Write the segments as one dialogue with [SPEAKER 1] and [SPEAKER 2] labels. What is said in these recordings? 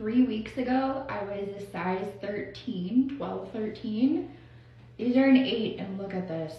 [SPEAKER 1] 3 weeks ago, I was a size 13, 12, 13. These are an 8, and look at this.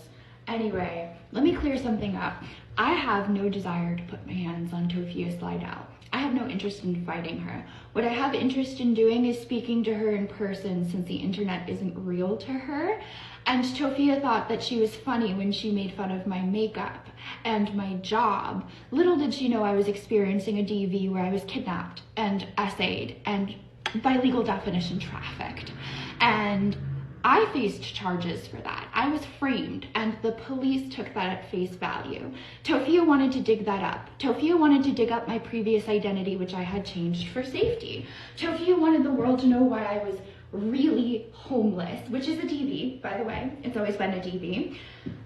[SPEAKER 1] Anyway, let me clear something up. I have no desire to put my hands on Tophia Slidell. I have no interest in fighting her. What I have interest in doing is speaking to her in person, since the internet isn't real to her. And Tophia thought that she was funny when she made fun of my makeup and my job. Little did she know I was experiencing a DV where I was kidnapped and essayed and, by legal definition, trafficked. And I faced charges for that. I was framed, and the police took that at face value. Tophia wanted to dig that up. Tophia wanted to dig up my previous identity, which I had changed for safety. Tophia wanted the world to know why I was really homeless, which is a DV, by the way. It's always been a DV.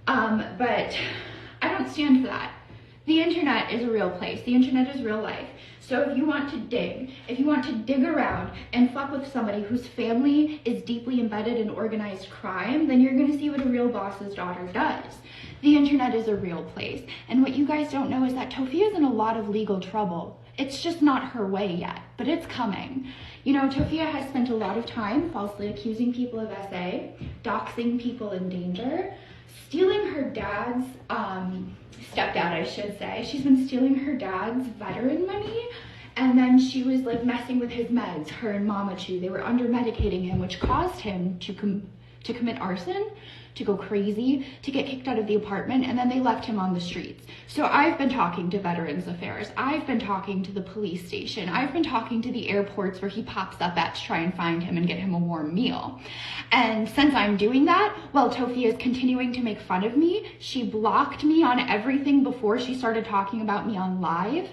[SPEAKER 1] But I don't stand for that. The internet is a real place. The internet is real life. So if you want to dig around and fuck with somebody whose family is deeply embedded in organized crime, then you're gonna see what a real boss's daughter does. The internet is a real place. And what you guys don't know is that Tophia's in a lot of legal trouble. It's just not her way yet, but it's coming. You know, Tophia has spent a lot of time falsely accusing people of SA, doxing people in danger, stealing her dad's, stepdad, I should say. She's been stealing her dad's veteran money, and then she was like messing with his meds, her and Tophiachu. They were under medicating him, which caused him to commit arson, to go crazy, to get kicked out of the apartment, and then they left him on the streets. So I've been talking to Veterans Affairs. I've been talking to the police station. I've been talking to the airports where he pops up at to try and find him and get him a warm meal. And since I'm doing that, while Tophia is continuing to make fun of me, she blocked me on everything before she started talking about me on live.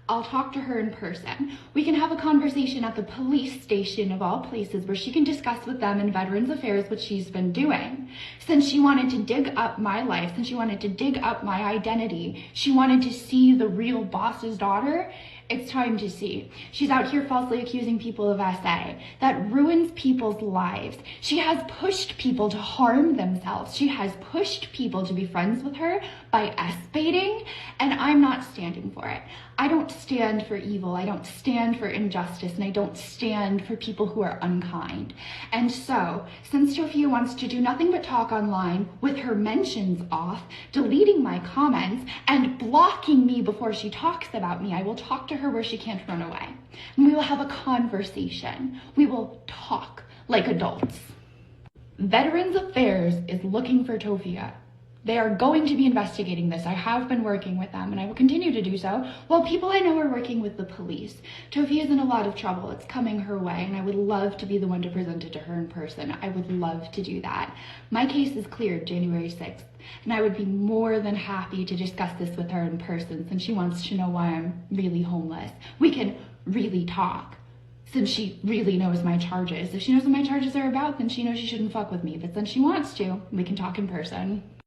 [SPEAKER 1] I'll talk to her in person. We can have a conversation at the police station of all places where she can discuss with them in Veterans Affairs what she's been doing. Since she wanted to dig up my life, since she wanted to dig up my identity, she wanted to see the real boss's daughter, it's time to see. She's out here falsely accusing people of SA. That ruins people's lives. She has pushed people to harm themselves. She has pushed people to be friends with her by S-baiting, and I'm not standing for it. I don't stand for evil. I don't stand for injustice, and I don't stand for people who are unkind. And so, since Tophia wants to do nothing but talk online with her mentions off, deleting my comments, and blocking me before she talks about me, I will talk to her where she can't run away. And we will have a conversation. We will talk like adults. Veterans Affairs is looking for Tophia. They are going to be investigating this. I have been working with them, and I will continue to do so, while people I know are working with the police. Tophia is in a lot of trouble. It's coming her way, and I would love to be the one to present it to her in person. I would love to do that. My case is cleared January 6th, and I would be more than happy to discuss this with her in person, since she wants to know why I'm really homeless. We can really talk, since she really knows my charges. If she knows what my charges are about, then she knows she shouldn't fuck with me, but since she wants to, we can talk in person.